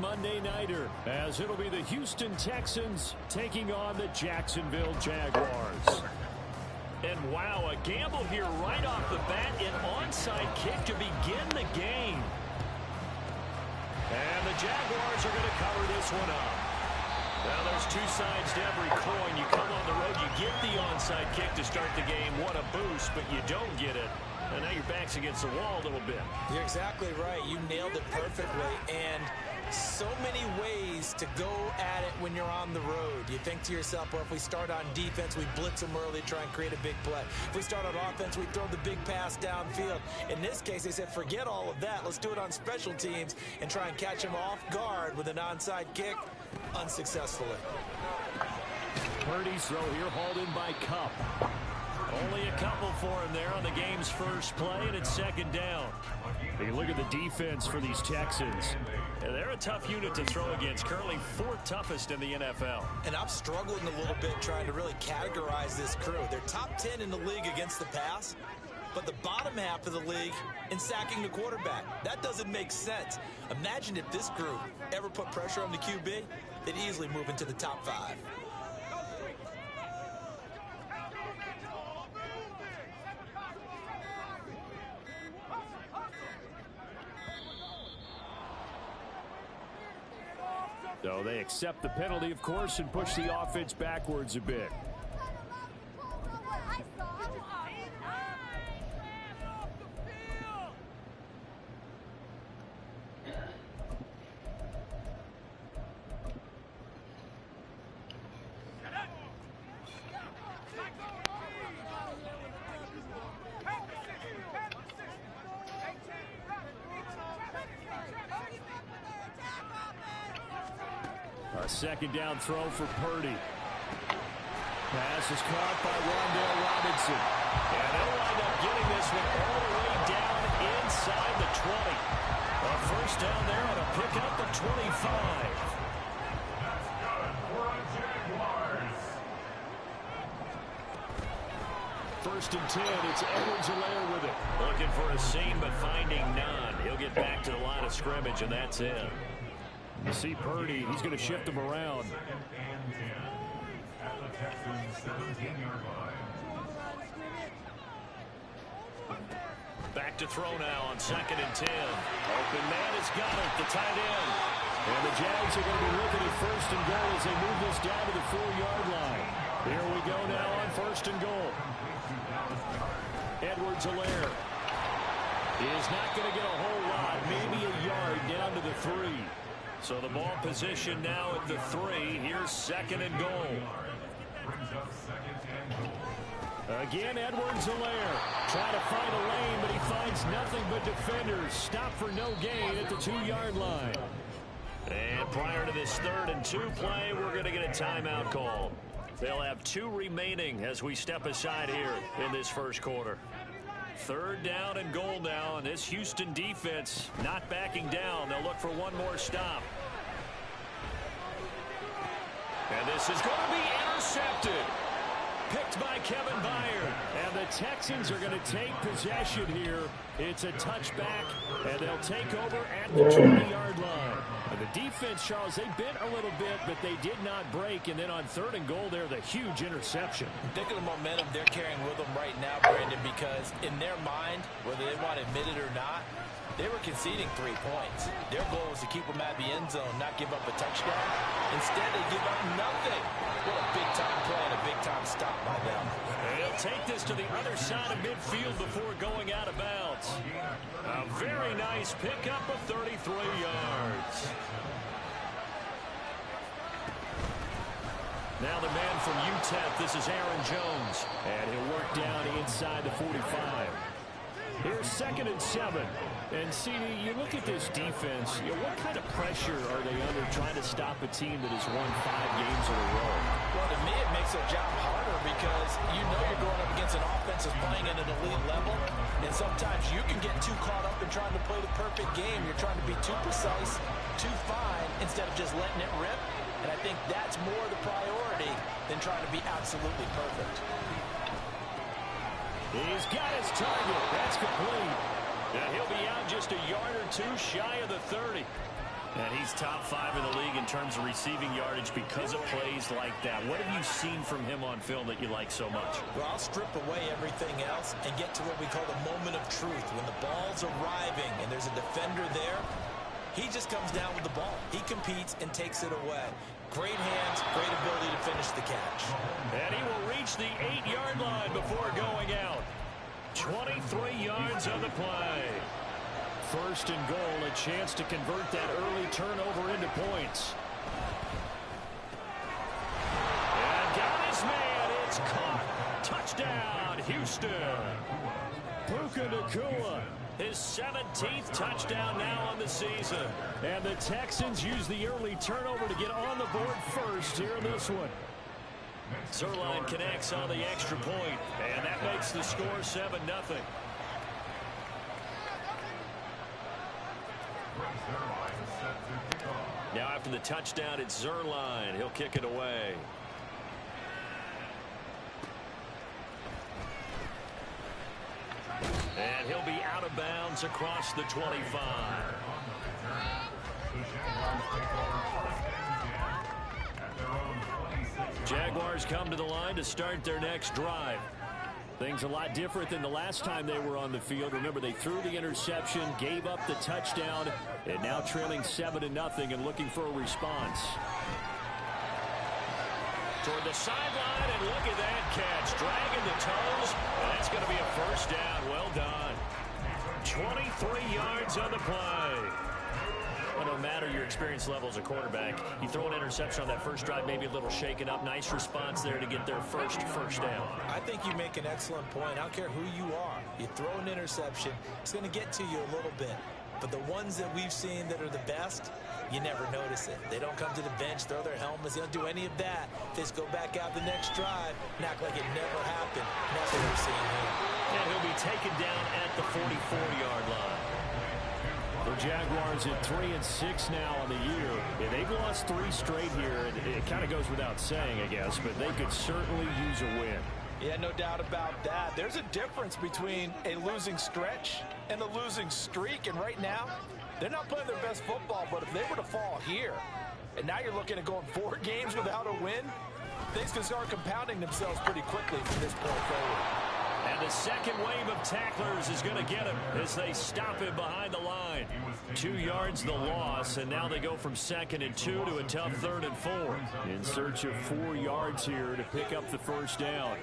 Monday Nighter, as it'll be the Houston Texans taking on the Jacksonville Jaguars. And wow, a gamble here right off the bat, an onside kick to begin the game. And the Jaguars are going to cover this one up. Well, there's two sides to every coin. You come on the road, you get the onside kick to start the game. What a boost, but you don't get it. And now your back's against the wall a little bit. You're exactly right. You nailed it perfectly. And so many ways to go at it when you're on the road. You think to yourself, well, if we start on defense, we blitz them early, try and create a big play. If we start on offense, we throw the big pass downfield. In this case, they said, forget all of that. Let's do it on special teams and try and catch them off guard with an onside kick unsuccessfully. Purdy's throw here hauled in by Cup. Only a couple for him there on the game's first play, and it's second down. You look at the defense for these Texans. And they're a tough unit to throw against, currently fourth toughest in the NFL. And I'm struggling a little bit trying to really categorize this crew. They're top 10 in the league against the pass, but the bottom half of the league in sacking the quarterback. That doesn't make sense. Imagine if this group ever put pressure on the QB, they'd easily move into the top 5. So they accept the penalty, of course, and push the offense backwards a bit. A second down throw for Purdy. Pass is caught by Rondale Robinson. And they'll wind up getting this one all the way down inside the 20. A first down there on a pickup of 25. First and 10, it's Edwards-Helaire with it. Looking for a seam, but finding none. He'll get back to the line of scrimmage, and that's it. You see Purdy, he's going to shift him around. Back to throw now on second and 10. Open man has got it, the tight end. And the Jags are going to be looking at first and goal as they move this down to the 4-yard line. Here we go now on first and goal. Edwards-Helaire is not going to get a whole lot, maybe a yard down to the 3. So the ball position now at the 3. Here's second and goal. Again, Edwards-Helaire trying to find a lane, but he finds nothing but defenders. Stop for no gain at the 2-yard line. And prior to this 3rd and 2 play, we're going to get a timeout call. They'll have 2 remaining as we step aside here in this first quarter. 3rd down and goal now, and this Houston defense not backing down. They'll look for one more stop. And this is going to be intercepted. Picked by Kevin Byard. And the Texans are going to take possession here. It's a touchback, and they'll take over at the 20-yard line. And the defense, Charles, they bent a little bit, but they did not break. And then on 3rd and goal there, the huge interception. Think of the momentum they're carrying with them right now, Brandon, because in their mind, whether they want to admit it or not, they were conceding 3 points. Their goal was to keep them at the end zone, not give up a touchdown. Instead, they give up nothing. What a big-time play and a big-time stop by them. They'll take this to the other side of midfield before going out of bounds. A very nice pickup of 33 yards. Now the man from UTEP, this is Aaron Jones. And he'll work down inside the 45. Here's 2nd and 7. And, CD, you look at this defense, what kind of pressure are they under trying to stop a team that has won 5 games in a row? Well, to me, it makes their job harder because you know you're going up against an offense that's playing at an elite level, and sometimes you can get too caught up in trying to play the perfect game. You're trying to be too precise, too fine, instead of just letting it rip. And I think that's more the priority than trying to be absolutely perfect. He's got his target. That's complete. Now he'll be out just a yard or 2 shy of the 30. And he's top 5 in the league in terms of receiving yardage because of plays like that. What have you seen from him on film that you like so much? Well, I'll strip away everything else and get to what we call the moment of truth. When the ball's arriving and there's a defender there, he just comes down with the ball. He competes and takes it away. Great hands, great ability to finish the catch. And he will reach the 8-yard line before going out. 23 yards on the play. First and goal, a chance to convert that early turnover into points. And got his man. It's caught. Touchdown, Houston. Puka Nacua. His 17th touchdown now on the season. And the Texans use the early turnover to get on the board first here in this one. Zerline connects on the extra point, and that makes the score 7-0. Now after the touchdown, it's Zerline. He'll kick it away. And he'll be out of bounds across the 25. Jaguars come to the line to start their next drive. Things a lot different than the last time they were on the field. Remember, they threw the interception, gave up the touchdown, and now trailing 7-0 and looking for a response. Toward the sideline, and look at that catch. Dragging the toes, and that's going to be a first down. Well done. 23 yards on the play. Well, no matter your experience level as a quarterback, you throw an interception on that first drive, maybe a little shaken up. Nice response there to get their first down. I think you make an excellent point. I don't care who you are. You throw an interception, it's going to get to you a little bit. But the ones that we've seen that are the best, you never notice it. They don't come to the bench, throw their helmets. They don't do any of that. They just go back out the next drive and act like it never happened. And that's what we're seeing here. And he'll be taken down at the 44-yard line. The Jaguars at 3-6 now on the year. Yeah, they've lost 3 straight here. It kind of goes without saying, I guess, but they could certainly use a win. Yeah, no doubt about that. There's a difference between a losing stretch and a losing streak, and right now, they're not playing their best football, but if they were to fall here, and now you're looking at going 4 games without a win, things can start compounding themselves pretty quickly from this point forward. And the second wave of tacklers is going to get him as they stop him behind the line. 2 yards the loss, and now they go from 2nd and 2 to a tough 3rd and 4. In search of 4 yards here to pick up the first down.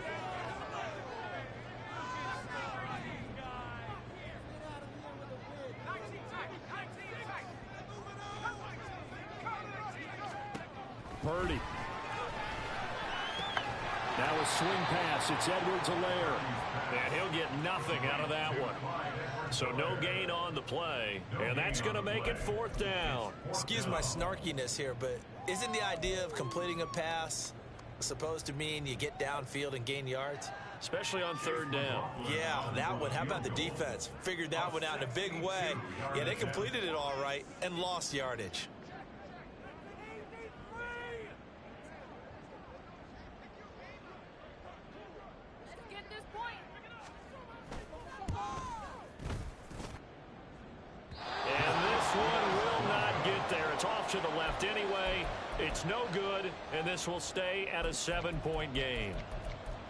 Purdy. Now a swing pass. It's Edwards-Helaire. And he'll get nothing out of that one. So no gain on the play. And that's going to make it 4th down. Excuse my snarkiness here, but isn't the idea of completing a pass supposed to mean you get downfield and gain yards? Especially on 3rd down. Yeah, that one. How about the defense? Figured that one out in a big way. Yeah, they completed it all right and lost yardage. To the left anyway. It's no good, and this will stay at a 7-point game.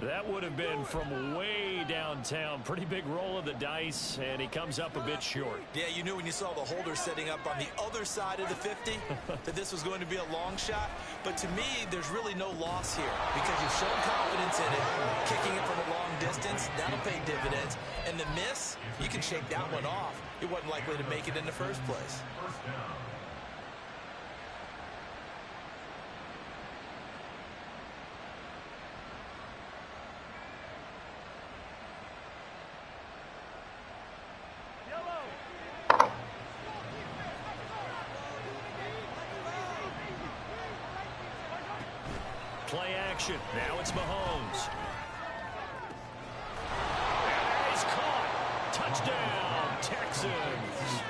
That would have been from way downtown. Pretty big roll of the dice, and he comes up a bit short. Yeah, you knew when you saw the holder setting up on the other side of the 50 that this was going to be a long shot. But to me, there's really no loss here because you've shown confidence in it. Kicking it from a long distance, that'll pay dividends. And the miss, you can shake that one off. It wasn't likely to make it in the first place. Play action. Now it's Mahomes. And he's caught. Touchdown, Texans.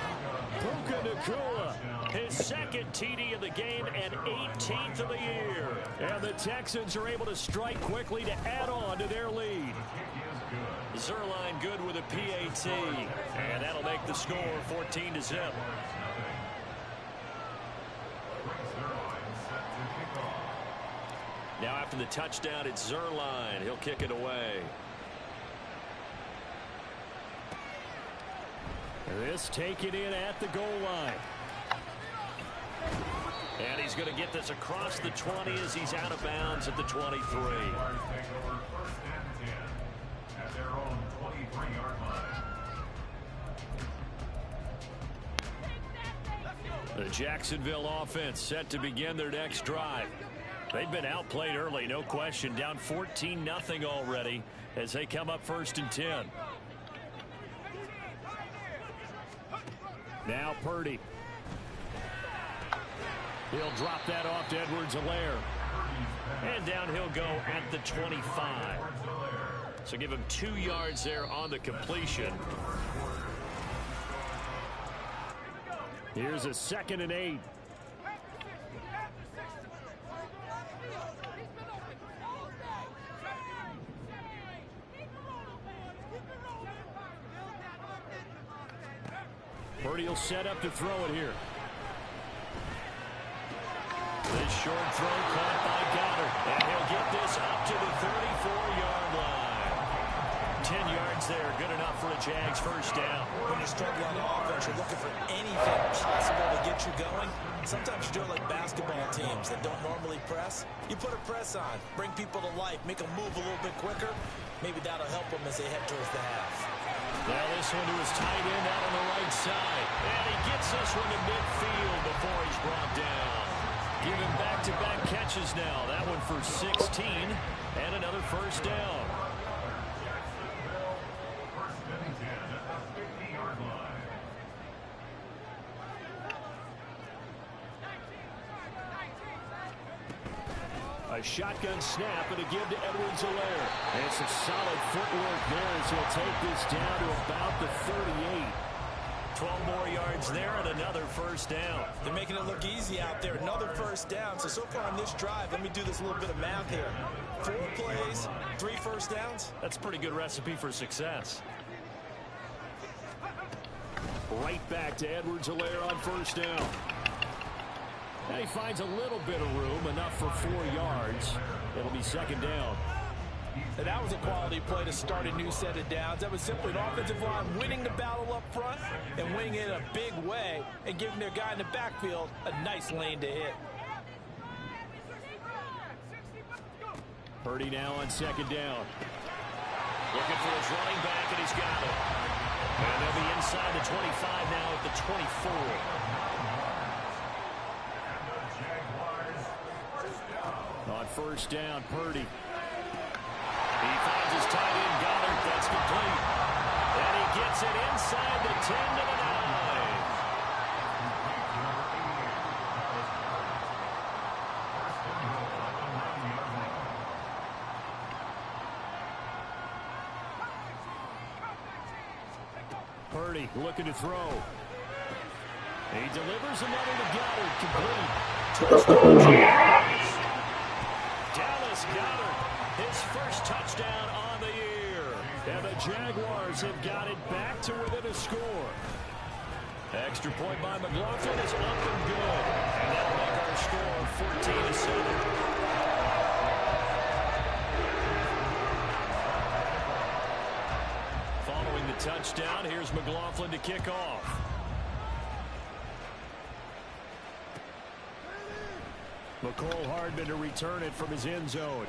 Puka Nacua. His 2nd TD of the game and 18th of the year. And the Texans are able to strike quickly to add on to their lead. Zerline good with a PAT. And that'll make the score 14-0. Now after the touchdown, it's Zerline. He'll kick it away. This taken in at the goal line. And he's going to get this across the 20 as he's out of bounds at the 23. The Jacksonville offense set to begin their next drive. They've been outplayed early, no question. Down 14-0 already as they come up 1st and 10. Now Purdy. He'll drop that off to Edwards-Helaire. And down he'll go at the 25. So give him 2 yards there on the completion. Here's a 2nd and 8. Purdy will set up to throw it here. This short throw caught by Goddard. And he'll get this up to the 34-yard line. 10 yards there. Good enough for a Jags first down. When you struggle on offense, you're looking for anything possible to get you going. Sometimes you do it like basketball teams that don't normally press. You put a press on, bring people to life, make them move a little bit quicker. Maybe that'll help them as they head towards the half. Now this one to his tight end out on the right side. And he gets this one to midfield before he's brought down. Give him back-to-back catches now. That one for 16 and another first down. A shotgun snap and a give to Edwards-Helaire. And some solid footwork there as he'll take this down to about the 38. 12 more yards there and another first down. They're making it look easy out there. Another first down. So far on this drive, let me do this little bit of math here. 4 plays, 3 first downs. That's a pretty good recipe for success. Right back to Edwards-Helaire on first down. And he finds a little bit of room, enough for 4 yards. It'll be 2nd down. And that was a quality play to start a new set of downs. That was simply an offensive line winning the battle up front and winning it in a big way and giving their guy in the backfield a nice lane to hit. Purdy now on 2nd down. Looking for his running back, and he's got it. And they'll be inside the 25 now at the 24. On first down, Purdy. He finds his tight end, Goddard. That's complete. And he gets it inside the 10 to the 9. Purdy looking to throw. He delivers another to Goddard. Complete. Touchdown. Dallas Goedert, his first touchdown on the year. And the Jaguars have got it back to within a score. Extra point by McLaughlin is up and good. And that'll make our score 14-7. Following the touchdown, here's McLaughlin to kick off. McCole Hardman to return it from his end zone.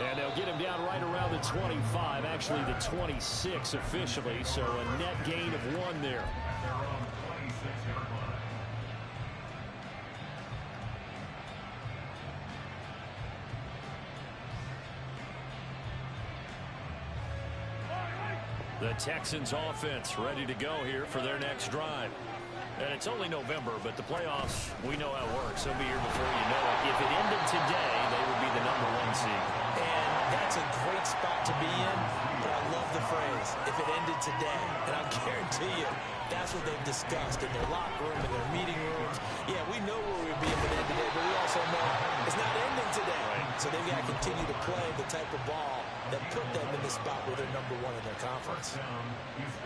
And they'll get him down right around the 25, actually the 26 officially, so a net gain of 1 there. The Texans offense ready to go here for their next drive. And it's only November, but the playoffs, we know how it works. They'll be here before you know it. If it ended today, they would be the #1 seed. And that's a great spot to be in, but I love the phrase, if it ended today. And I guarantee you, that's what they've discussed in their locker room, in their meeting rooms. Yeah, we know where we'd be if it ended today, but we also know it's not ending today. Right. So they've got to continue to play the type of ball that put them in the spot where they're #1 in their conference.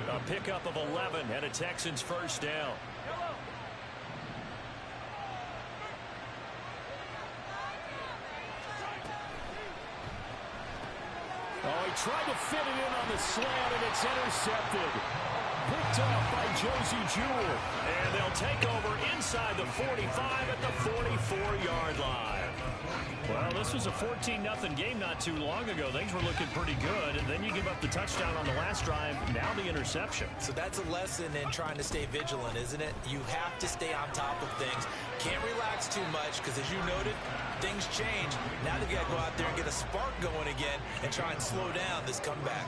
A pickup of 11 and a Texans first down. They tried to fit it in on the slant, and it's intercepted. Picked off by Josie Jewell. And they'll take over inside the 45 at the 44-yard line. Well, this was a 14-0 game not too long ago. Things were looking pretty good, and then you give up the touchdown on the last drive, now the interception. So that's a lesson in trying to stay vigilant, isn't it? You have to stay on top of things. Can't relax too much because, as you noted, things change. Now they've got to go out there and get a spark going again and try and slow down this comeback.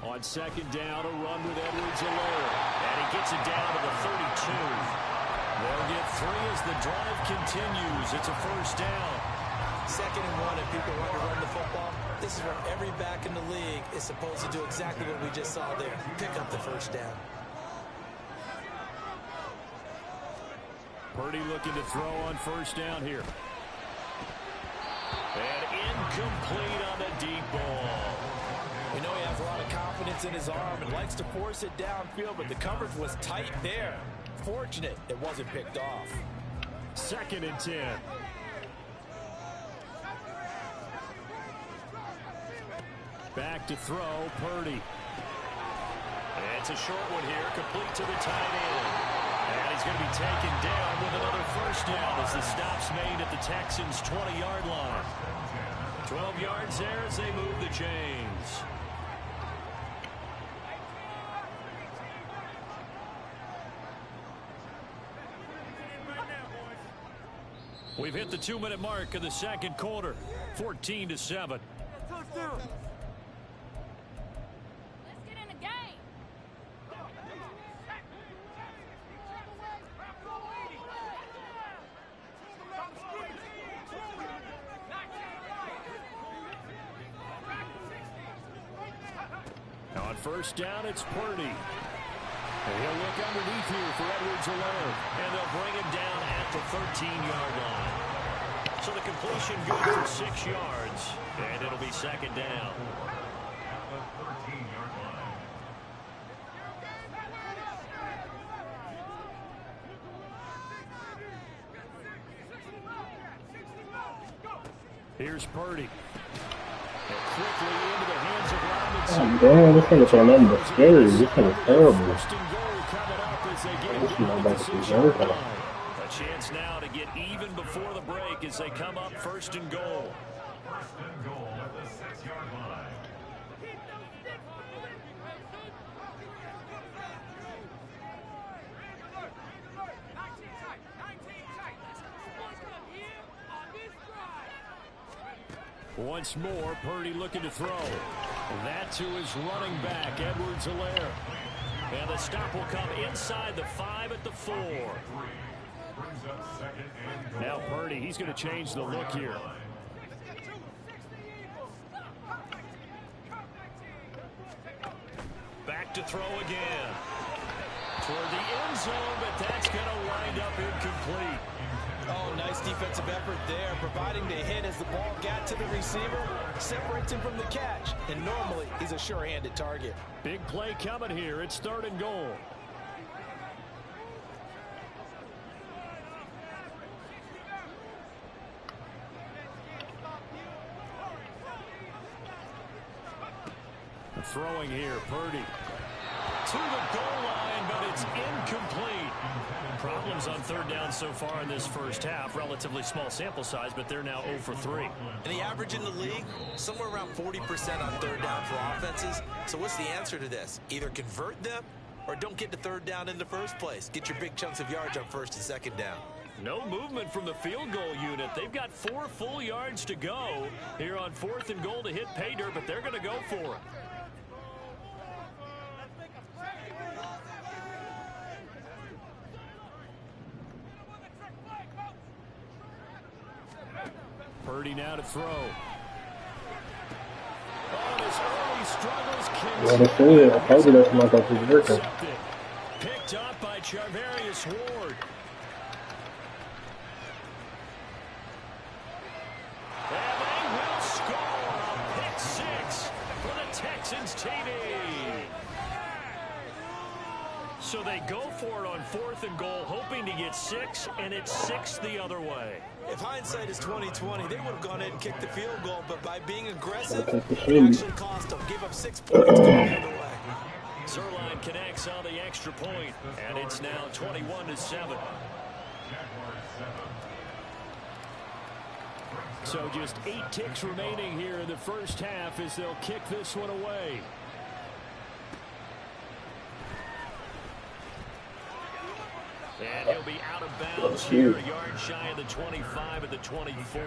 On second down, a run with Edwards-Helaire. And he gets it down to the 32. They'll get 3 as the drive continues. It's a first down. 2nd and 1, and people want to run the football. This is where every back in the league is supposed to do exactly what we just saw there. Pick up the first down. Purdy looking to throw on first down here. And incomplete on the deep ball. We know he has a lot of confidence in his arm and likes to force it downfield, but the coverage was tight there. Fortunate it wasn't picked off. 2nd and 10. Back to throw, Purdy. And it's a short one here, complete to the tight end. And he's going to be taken down with another first down as the stop's made at the Texans' 20-yard line. 12 yards there as they move the chains. We've hit the 2-minute mark of the second quarter. 14-7. Let's get in the game. On first down, it's Purdy. And he'll look underneath here for Edwards-Helaire. And they'll bring him down at the 13-yard line. So the completion good for 6 yards. And it'll be 2nd down. Here's Purdy. And quickly into the hands of Oh, Robinson. damn, this thing is on number scary. This thing is terrible. First and goal coming up as they get This is not it about the to be 6-yard over. line. A chance now to get even before the break as they come up 1st and goal. Once more, Purdy looking to throw. And that to his running back, Edwards-Helaire. And the stop will come inside the 5 at the 4. Now Purdy, he's going to change the look here. Back to throw again. Toward the end zone, but that's going to wind up incomplete. Oh, nice defensive effort there, providing the hit as the ball got to the receiver, separates him from the catch, and normally he's a sure-handed target. Big play coming here. It's 3rd and goal. Throwing here, Purdy. To the goal line, but it's incomplete. Problems on 3rd down so far in this first half. Relatively small sample size, but they're now 0 for 3. And the average in the league, somewhere around 40% on 3rd down for offenses. So what's the answer to this? Either convert them or don't get to 3rd down in the first place. Get your big chunks of yards on 1st and 2nd down. No movement from the field goal unit. They've got 4 full yards to go here on 4th and goal to hit pay dirt, but they're going to go for it. Purdy now to throw. Oh, his early struggles What a fool. I told you that's not going to be working. Picked up by Charvarius Ward. And they will score a pick 6 for the Texans TV. So they go for it on 4th and goal, hoping to get 6, and it's 6 the other way. If hindsight is 20/20, they would have gone in and kicked the field goal, but by being aggressive, Okay, for it sure. actually cost them. Give up 6 points going the other way. Zerline connects on the extra point, and it's now 21-7. So just 8 ticks remaining here in the first half as they'll kick this one away. And he'll be out of bounds here, a yard shy of the 25 at the 24.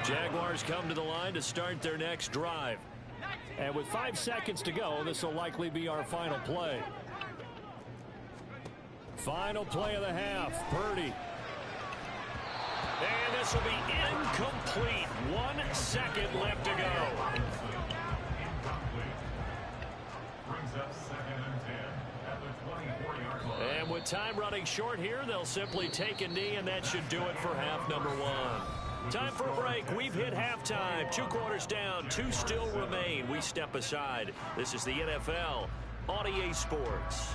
Jaguars come to the line to start their next drive. And with 5 seconds to go, this will likely be our final play. Final play of the half, Purdy. And this will be incomplete. 1 second left to go. And with time running short here, they'll simply take a knee, and that should do it for half number 1. Time for a break. We've hit halftime. 2 quarters down, 2 still remain. We step aside. This is the NFL on EA Sports.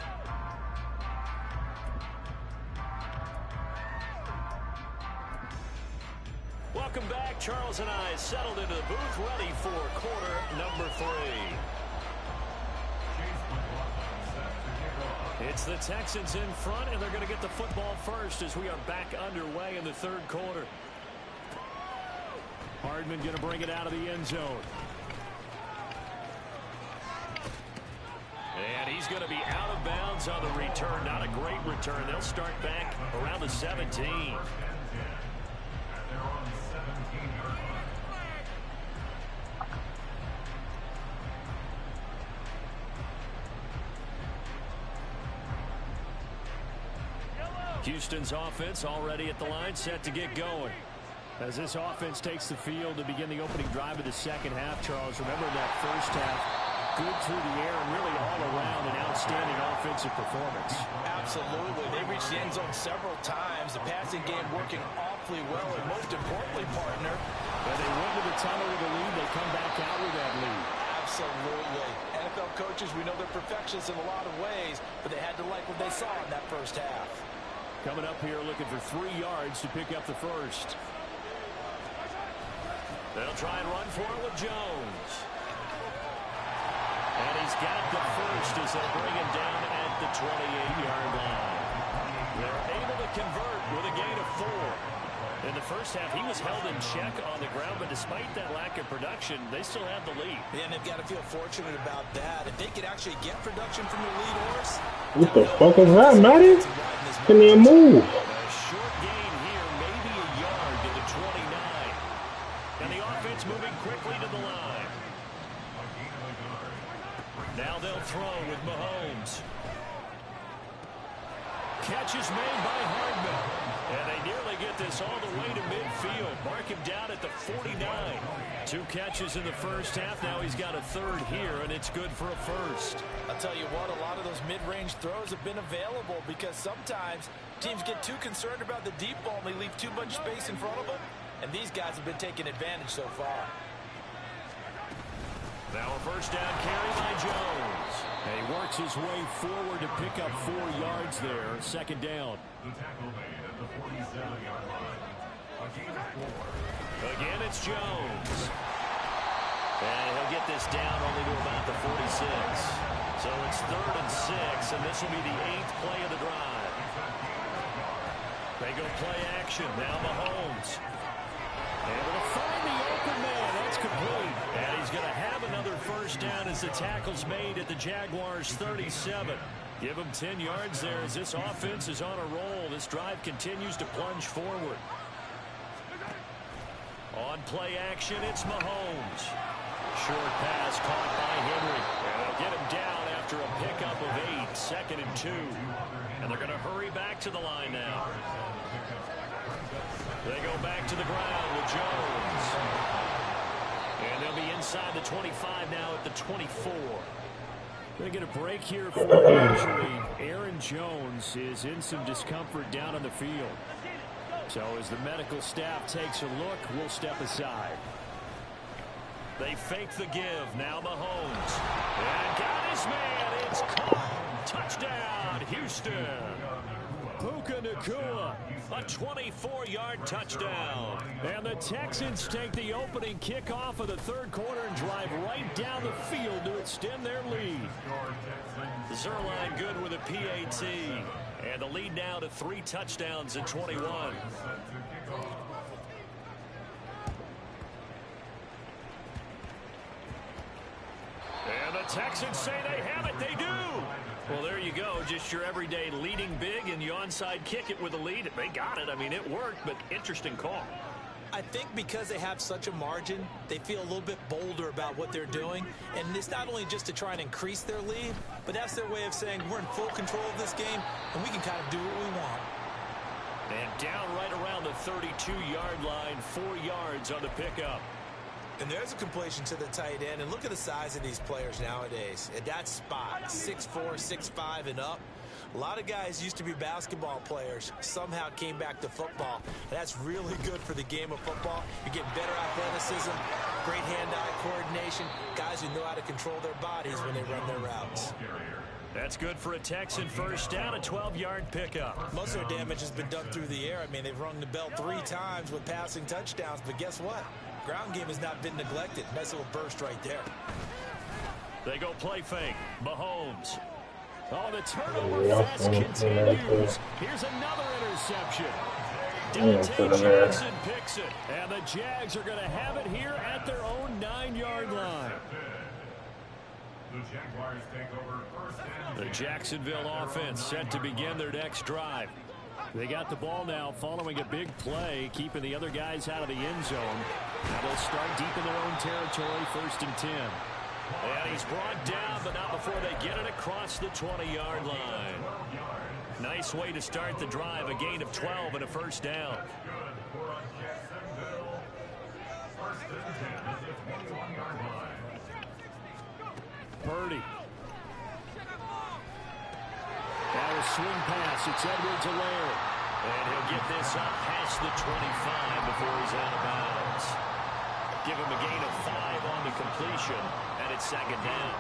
Welcome back. Charles and I settled into the booth, ready for quarter number 3. It's the Texans in front, and they're going to get the football first as we are back underway in the 3rd quarter. Hardman going to bring it out of the end zone. And he's going to be out of bounds on the return. Not a great return. They'll start back around the 17. Houston's offense already at the line, set to get going. As this offense takes the field to begin the opening drive of the second half, Charles, remember that first half, good through the air and really all around an outstanding offensive performance. Absolutely. They reached the end zone several times. The passing game working awfully well, and most importantly, partner, when they went to the tunnel with a lead, they come back out with that lead. Absolutely. NFL coaches, we know they're perfectionists in a lot of ways, but they had to like what they saw in that first half. Coming up here looking for 3 yards to pick up the first. They'll try and run for it with Jones. And he's got the first as they bring him down at the 28-yard line. They're able to convert with a gain of 4. In the first half, he was held in check on the ground, but despite that lack of production, they still have the lead. Yeah, and they've got to feel fortunate about that. If they could actually get production from the lead horse. What the fuck is that, Matty? Can they move? A short gain here, maybe a yard to the 29. And the offense moving quickly to the line. Now they'll throw with Mahomes. Catch is made by Hardman. And they nearly get this all the way to midfield. Mark him down at the 49. 2 catches in the first half. Now he's got a 3rd here, and it's good for a first. I'll tell you what, a lot of those mid-range throws have been available because sometimes teams get too concerned about the deep ball and they leave too much space in front of them. And these guys have been taking advantage so far. Now a first down carry by Jones. And he works his way forward to pick up 4 yards there. 2nd down. Again, it's Jones. And he'll get this down only to about the 46. So it's 3rd and 6, and this will be the 8th play of the drive. They go play action. Now Mahomes. Able to find the open man. That's complete. And he's going to have another first down as the tackle's made at the Jaguars' 37. Give him 10 yards there as this offense is on a roll. This drive continues to plunge forward. On play action, it's Mahomes. Short pass caught by Henry. And they'll get him down after a pickup of 8. 2nd and 2. And they're going to hurry back to the line now. They go back to the ground with Jones. And they'll be inside the 25 now at the 24. Going to get a break here for injury. Aaron Jones is in some discomfort down on the field. So as the medical staff takes a look, we'll step aside. They fake the give. Now Mahomes. And got his man. It's caught. Touchdown, Houston. Puka Nacua. A 24-yard touchdown. And the Texans take the opening kickoff of the third quarter and drive right down the field to extend their lead. Zerline good with a PAT. And the lead now to 3 touchdowns at 21. And the Texans say they have it. They do. Well, there you go. Just your everyday leading big, and you onside kick it with a lead. They got it. I mean, it worked, but interesting call. I think because they have such a margin, they feel a little bit bolder about what they're doing. And it's not only just to try and increase their lead, but that's their way of saying we're in full control of this game, and we can kind of do what we want. And down right around the 32-yard line, 4 yards on the pickup. And there's a completion to the tight end. And look at the size of these players nowadays. At that spot, 6'4", 6'5", and up. A lot of guys used to be basketball players, somehow came back to football. And that's really good for the game of football. You're getting better athleticism, great hand-eye coordination, guys who know how to control their bodies when they run their routes. That's good for a Texan first down, a 12-yard pickup. Most of their damage has been done through the air. I mean, they've rung the bell 3 times with passing touchdowns, but guess what? Ground game has not been neglected. Nice little burst right there. They go play fake. Mahomes. Oh, the turnover fest continues. Here's another interception. Dante Jackson picks it. And the Jags are going to have it here at their own 9-yard line. The Jacksonville offense set to begin their next drive. They got the ball now following a big play, keeping the other guys out of the end zone. Now they'll start deep in their own territory, 1st and 10. And he's brought down, but not before they get it across the 20-yard line. Nice way to start the drive, a gain of 12 and a first down. Purdy. Now a swing pass. It's Edwards-Helaire. And he'll get this up past the 25 before he's out of bounds. Give him a gain of 5 on the completion, and it's 2nd down.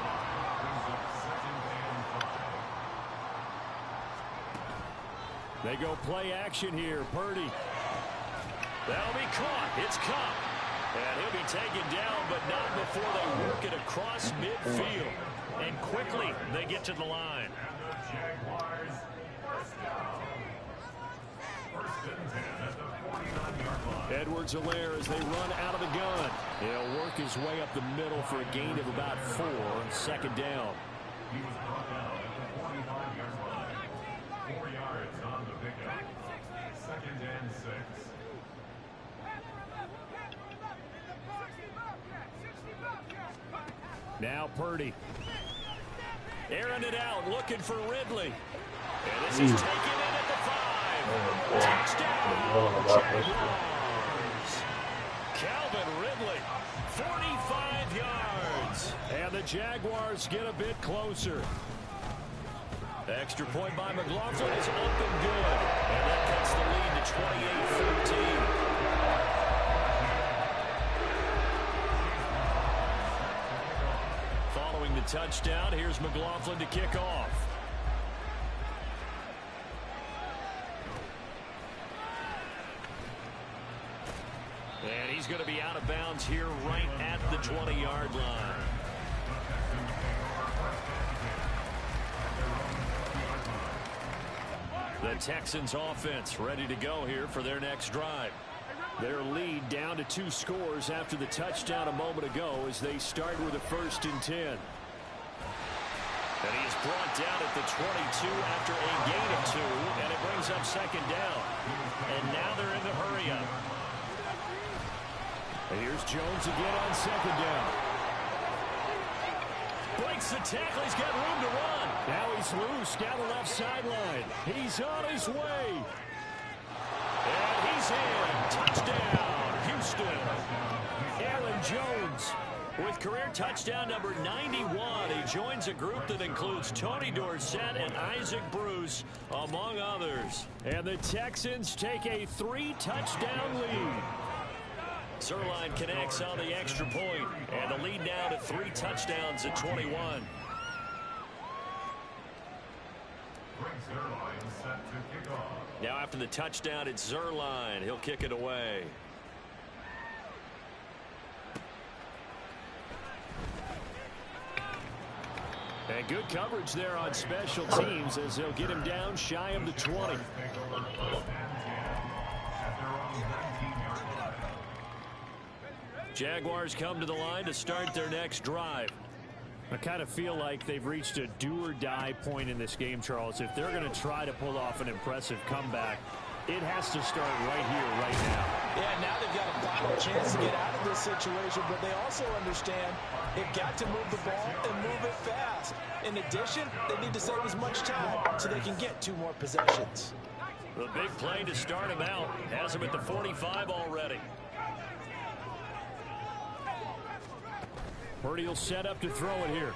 They go play action here. Purdy. That'll be caught. It's caught. And he'll be taken down, but not before they work it across midfield. And quickly, they get to the line. Edwards-Helaire as they run out of the gun. He'll work his way up the middle for a gain of about 4. 2nd down. He was brought down at the 45-yard line. 4 yards on the pickup. 2nd and 6. Now Purdy. Airing it out, looking for Ridley. And this is taken in at the 5. Touchdown, Jaguars. Calvin Ridley, 45 yards. And the Jaguars get a bit closer. Extra point by McLaughlin is up and good. And that cuts the lead to 28-13. Following the touchdown, here's McLaughlin to kick off. And he's going to be out of bounds here right at the 20-yard line. The Texans offense ready to go here for their next drive. Their lead down to 2 scores after the touchdown a moment ago as they start with a 1st and 10. And he's brought down at the 22 after a gain of 2, and it brings up 2nd down. And now they're in the hurry up. And here's Jones again on 2nd down. Breaks the tackle. He's got room to run. Now he's loose down the left sideline. He's on his way. And he's in. Touchdown, Houston. Aaron Jones with career touchdown number 91. He joins a group that includes Tony Dorsett and Isaac Bruce, among others. And the Texans take a 3-touchdown lead. Zerline connects on the extra point, and the lead now to 3 touchdowns at 21. Now after the touchdown, it's Zerline. He'll kick it away. And good coverage there on special teams as they'll get him down shy of the 20. Jaguars come to the line to start their next drive. I kind of feel like they've reached a do-or-die point in this game, Charles. If they're going to try to pull off an impressive comeback, it has to start right here, right now. Yeah, now they've got a final chance to get out of this situation, but they also understand they've got to move the ball and move it fast. In addition, they need to save as much time so they can get 2 more possessions. The big play to start him out has him at the 45 already. Purdy will set up to throw it here.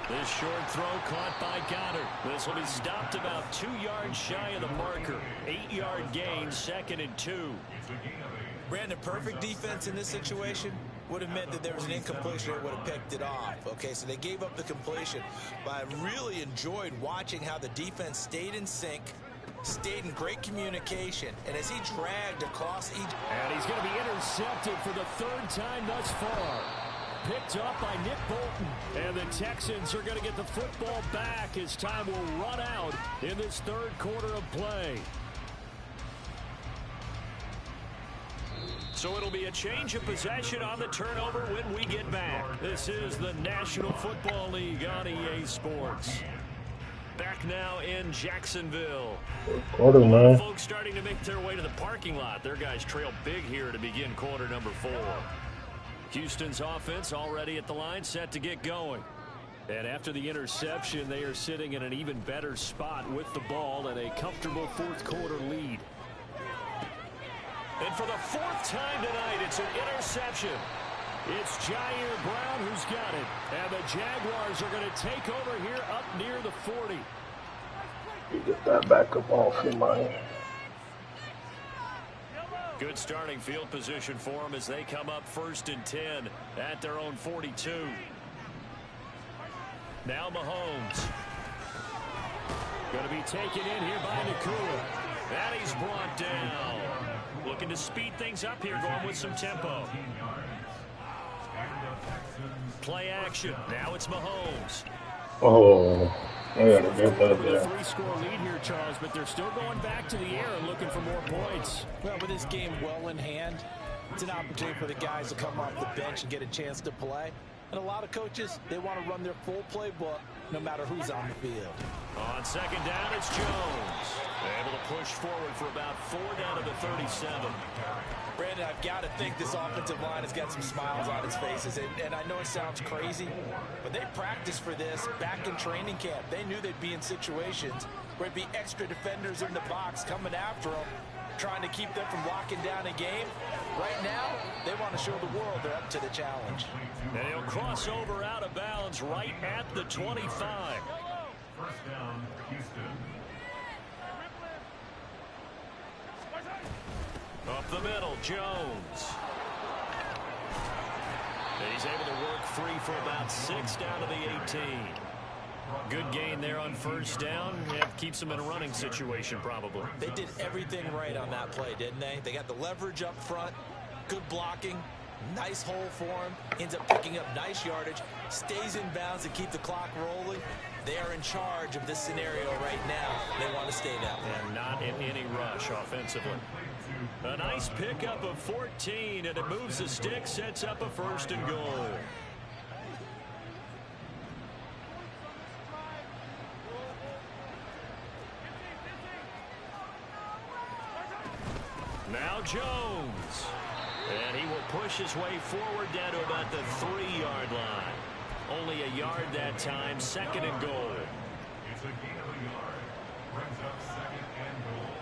This short throw caught by Goddard. This will be stopped about 2 yards shy of the marker. 8-yard gain, 2nd and 2. Brandon, perfect defense in this situation would have meant that there was an incompletion that would have picked it off. Okay, so they gave up the completion. But I really enjoyed watching how the defense stayed in sync, stayed in great communication, and as he dragged across each... And he's going to be intercepted for the 3rd time thus far. Picked up by Nick Bolton. And the Texans are going to get the football back as time will run out in this 3rd quarter of play. So it'll be a change of possession on the turnover when we get back. This is the National Football League on EA Sports. Back now in Jacksonville. Quarter, man. Folks starting to make their way to the parking lot. Their guys trail big here to begin quarter number 4. Houston's offense already at the line, set to get going. And after the interception, they are sitting in an even better spot with the ball and a comfortable 4th quarter lead. And for the 4th time tonight, it's an interception. It's Jair Brown who's got it. And the Jaguars are going to take over here up near the 40. You get that back up off him, man. Good starting field position for them as they come up 1st and 10 at their own 42. Now Mahomes. Going to be taken in here by Nakua. And he's brought down. Looking to speed things up here, going with some tempo. Play action. Now it's Mahomes. Oh, I gotta get that With a there. 3-score lead here, Charles, but they're still going back to the air and looking for more points. Well, with this game well in hand, it's an opportunity for the guys to come off the bench and get a chance to play. And a lot of coaches, they want to run their full playbook no matter who's on the field. On 2nd down, it's Jones. Able to push forward for about 4 down to the 37. Brandon, I've got to think this offensive line has got some smiles on its faces. And I know it sounds crazy, but they practiced for this back in training camp. They knew they'd be in situations where it'd be extra defenders in the box coming after them, trying to keep them from locking down a game. Right now, they want to show the world they're up to the challenge. And he'll cross over out of bounds right at the 25. First down, Houston. Up the middle, Jones. And he's able to work free for about 6 down to the 18. Good gain there on 1st down. It keeps them in a running situation, probably. They did everything right on that play, didn't they? They got the leverage up front, good blocking, nice hole for him, ends up picking up nice yardage, stays in bounds to keep the clock rolling. They are in charge of this scenario right now. They want to stay that way. And not in any rush offensively. A nice pickup of 14, and it moves the stick, sets up a 1st and goal. Now Jones. And he will push his way forward down to about the 3-yard line. Only a yard that time, 2nd and goal. It's a gain of a yard. Brings up 2nd and goal.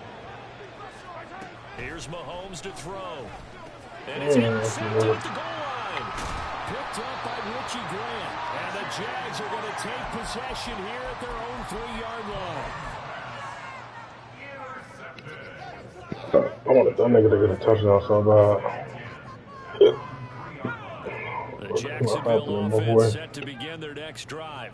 Here's Mahomes to throw. And it's intercepted at the goal line. Picked up by Richie Grant. And the Jags are going to take possession here at their own 3-yard line. Oh, wanted that nigga to get a touchdown so bad. The Jacksonville offense set to begin their next drive.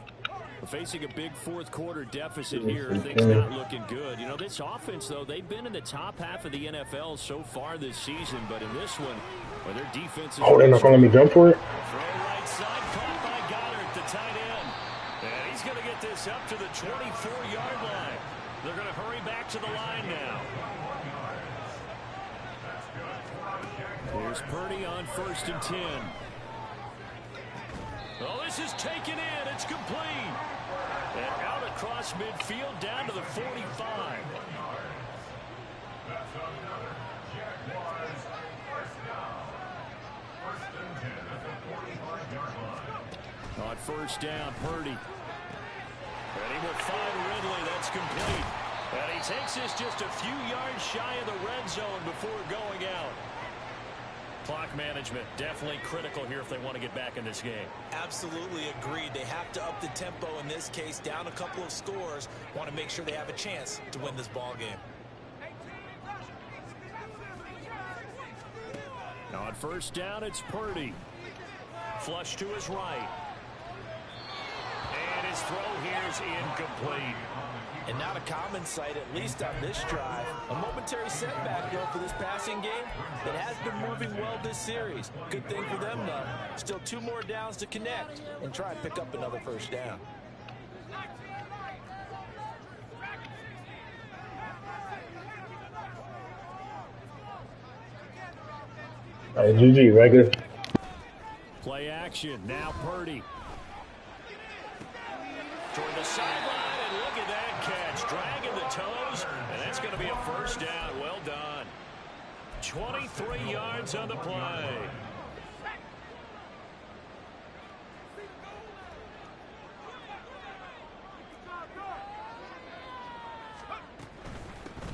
Facing a big fourth quarter deficit here, things not looking good. You know, this offense, though, they've been in the top half of the NFL so far this season, but in this one, well, their defense is... Oh, they're not going to let me jump for it? Throw right side, caught by Goddard, the tight end. And he's going to get this up to the 24-yard line. They're going to hurry back to the line now. Here's Purdy on 1st and 10. Oh, this is taken in. It's complete. And out across midfield down to the 45. On 1st down, Purdy. And he will find Ridley. That's complete. And he takes this just a few yards shy of the red zone before going out. Clock management definitely critical here if they want to get back in this game. Absolutely agreed. They have to up the tempo in this case, down a couple of scores. Want to make sure they have a chance to win this ball game. Now on 1st down, it's Purdy. Flush to his right. And his throw here is incomplete. And not a common sight, at least on this drive. A momentary setback, though, for this passing game that has been moving well this series. Good thing for them, though. Still 2 more downs to connect and try and pick up another 1st down. All right, GG, regular. Play action. Now Purdy. Toward the sideline, and look at that catch. Dragging the toes, and that's going to be a 1st down. Well done. 23 yards on the play.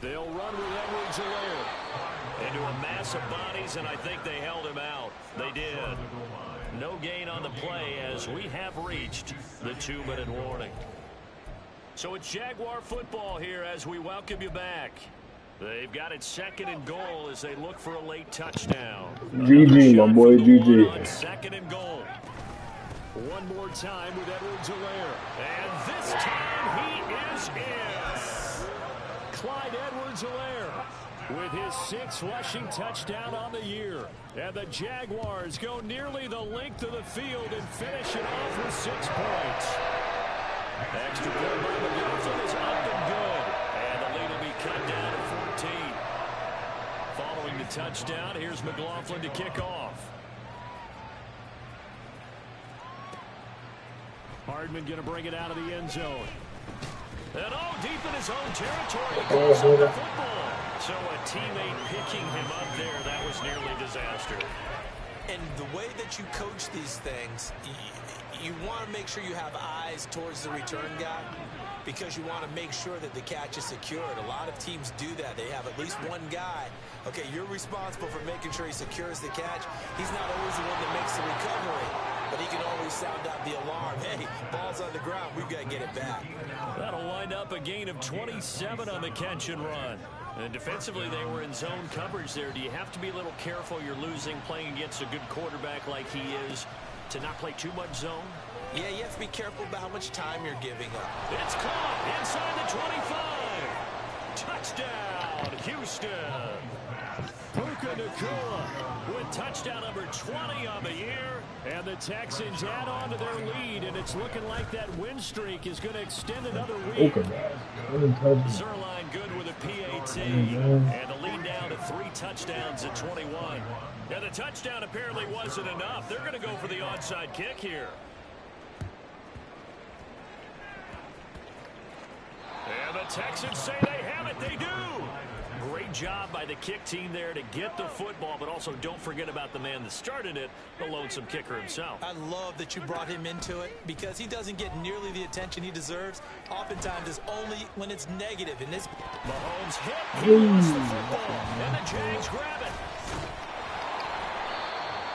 They'll run with Edwards-Helaire. Into a mass of bodies, and I think they held him out. They did. No gain on the play as we have reached the 2-minute warning. So it's Jaguar football here as we welcome you back. They've got it 2nd and goal as they look for a late touchdown. GG, my boy, GG. 2nd and goal. One more time with Edwards-Helaire. And this time he is in. Clyde Edwards-Helaire with his 6th rushing touchdown on the year. And the Jaguars go nearly the length of the field and finish it off with 6 points. Extra point by McLaughlin is up and good. And the lead will be cut down to 14. Following the touchdown, here's McLaughlin to kick off. Hardman going to bring it out of the end zone. And deep in his own territory, he calls up the football. So a teammate picking him up there, that was nearly disaster. And the way that you coach these things, you want to make sure you have eyes towards the return guy because you want to make sure that the catch is secured. A lot of teams do that. They have at least one guy. Okay, you're responsible for making sure he secures the catch. He's not always the one that makes the recovery, but he can always sound out the alarm. Hey, ball's on the ground. We've got to get it back. That'll wind up a gain of 27 on the catch and run. And defensively, they were in zone coverage there. Do you have to be a little careful? You're losing playing against a good quarterback like he is to not play too much zone? Yeah, you have to be careful about how much time you're giving up. It's caught inside the 25. Touchdown, Houston. Puka Nacua with touchdown number 20 on the year. And the Texans add on to their lead, and it's looking like that win streak is going to extend another week. Zerline good with a PAT, and the lead down to 3 touchdowns at 21. Now the touchdown apparently wasn't enough. They're going to go for the onside kick here. And the Texans say they have it. They do. Great job by the kick team there to get the football, but also don't forget about the man that started it, the lonesome kicker himself. I love that you brought him into it because he doesn't get nearly the attention he deserves. Oftentimes it's only when it's negative. In this, Mahomes hit. He lost the football, and the Jags grab it.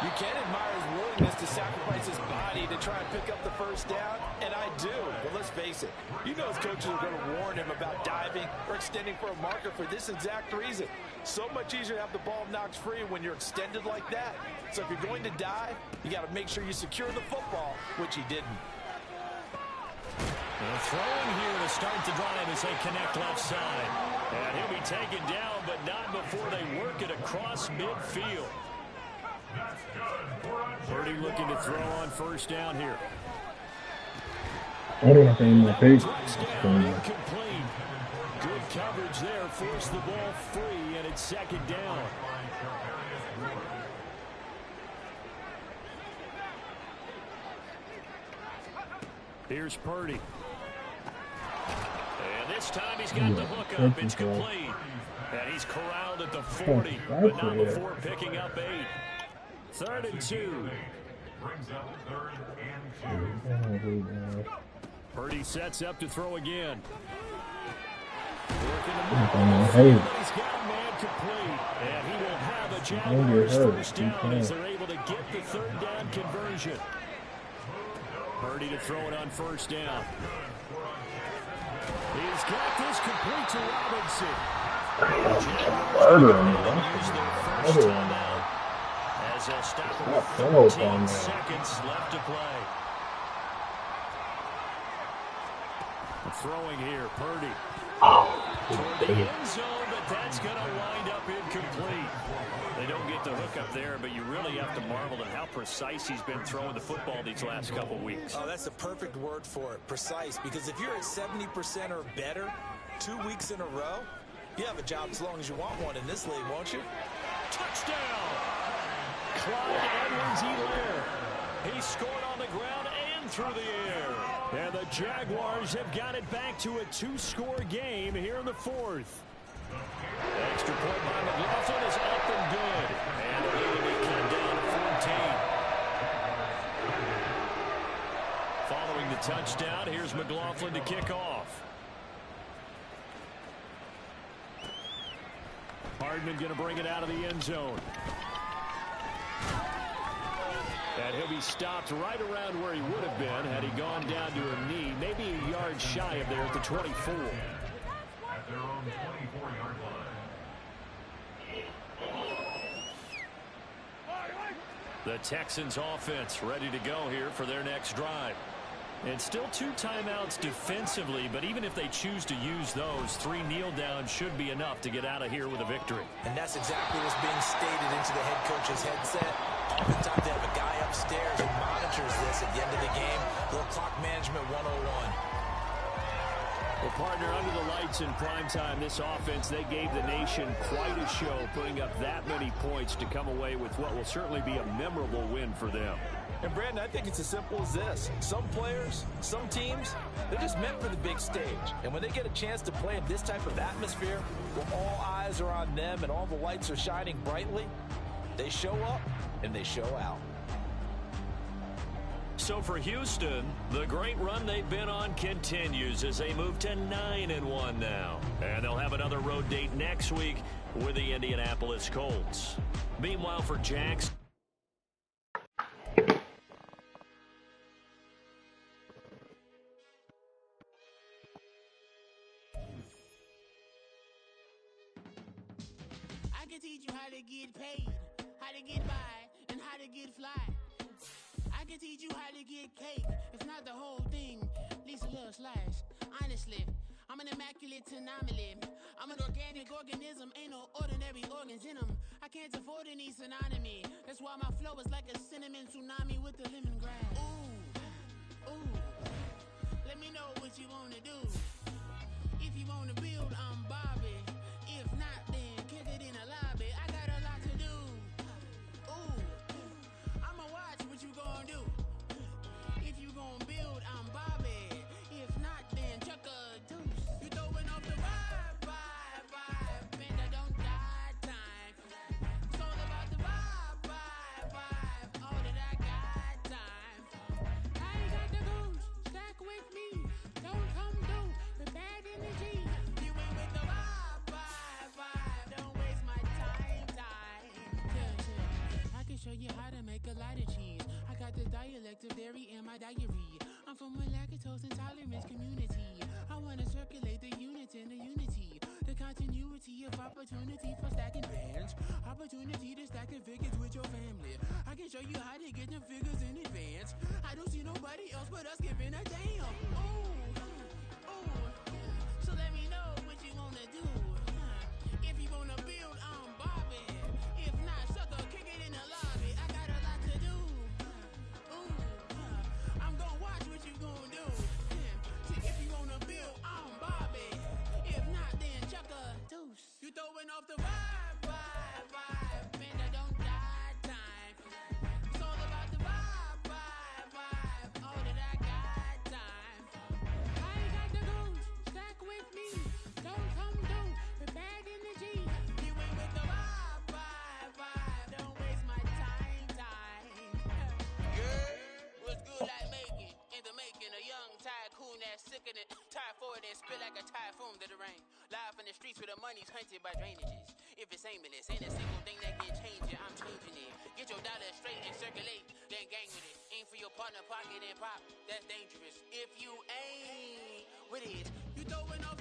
You can admire his willingness to sacrifice his body to try and pick up the first down, and I do. But let's face it, you know his coaches are going to warn him about diving or extending for a marker for this exact reason. So much easier to have the ball knocked free when you're extended like that. So if you're going to dive, you got to make sure you secure the football, which he didn't. They're throwing here to start the drive as they connect left side. And he'll be taken down, but not before they work it across midfield. Purdy looking to throw on first down here. I don't think my face. Touchdown, incomplete. Good coverage there, forced the ball free, and it's second down. Here's Purdy. And this time he's got the hook up. It's complete. And he's corralled at the 40, but not before picking up 8. 3rd and 2. Brings up 3rd and 2. Purdy sets up to throw again. Hey. He's got a man complete. And he will have a Jaguars first down as they're able to get the 3rd down conversion. Purdy to throw it on first down. He's got this complete to Robinson. As they'll stop with 14 seconds left to play. Throwing here, Purdy. Toward the end zone, but that's going to wind up incomplete. They don't get the hook up there, but you really have to marvel at how precise he's been throwing the football these last couple weeks. Oh, that's the perfect word for it, precise, because if you're at 70% or better 2 weeks in a row, you have a job as long as you want one in this league, won't you? Touchdown! Clyde Edwards-Helaire. He scored on the ground and through the air. And the Jaguars have got it back to a 2-score game here in the 4th. Extra point by McLaughlin is up and good. And the lead will be cut down to 14. Following the touchdown, here's McLaughlin to kick off. Hardman going to bring it out of the end zone. And he'll be stopped right around where he would have been had he gone down to a knee, maybe a yard shy of there at the 24. At their own 24-yard line. The Texans offense ready to go here for their next drive. And still 2 timeouts defensively, but even if they choose to use those, 3 kneel downs should be enough to get out of here with a victory. And that's exactly what's being stated into the head coach's headset. Oftentimes they have a guy upstairs who monitors this at the end of the game. Little clock management 101. Well, partner, under the lights in primetime, this offense, they gave the nation quite a show, putting up that many points to come away with what will certainly be a memorable win for them. And, Brandon, I think it's as simple as this. Some players, some teams, they're just meant for the big stage. And when they get a chance to play in this type of atmosphere, where all eyes are on them and all the lights are shining brightly, they show up and they show out. So for Houston, the great run they've been on continues as they move to 9-1 now. And they'll have another road date next week with the Indianapolis Colts. Meanwhile, for Jackson, I can teach you how to get paid, how to get by, and how to get fly. I can teach you how to get cake, if not the whole thing, at least a little slice. Honestly, I'm an immaculate anomaly. I'm an organic organism, ain't no ordinary organs in them. I can't afford any synonymy. That's why my flow is like a cinnamon tsunami with the lemongrass. Ooh, ooh, let me know what you wanna do. If you wanna build, I'm Bobby. If not, then kick it in a lobby. I got a lot to do. Ooh, I'ma watch what you gon' do. If you gon' build, I'm Bobby. If not, then chuck a deuce. You throwing off the vibe, and I don't die time. It's all about the vibe, all that I got time. I ain't got the goose, stack with me. Don't come through with bad energy. You ain't with the vibe, radioactive dairy in my diary. I'm from a lactose intolerance community. I wanna circulate the units in the unity, the continuity of opportunity for stacking bands, opportunity to stack the figures with your family. I can show you how to get them figures in advance. I don't see nobody else but us giving a damn. So let me know what you wanna do. If you wanna build, I'm Bobby. If not, sucker, kick it in the lobby. I got a lot to do. I'm gonna watch what you gonna do. See, if you wanna build, I'm Bobby. If not, then chuck a deuce. You throwing off the vibe, and I don't die time. It's all about the vibe, all that I got time. I ain't got the goose, stack with me. Don't come through with bad energy. You ain't with the vibe, don't waste my time. Yeah, what's good like making, in the making, a young tycoon that's sick of it. Tie forward and spit like a typhoon to the rain. Live in the streets where the money's hunted by drainages. If it's aimless, ain't a single thing that can change it, I'm changing it. Get your dollar straight and circulate, then gang with it. Aim for your partner, pocket and pop, that's dangerous. If you ain't with it, you throwing off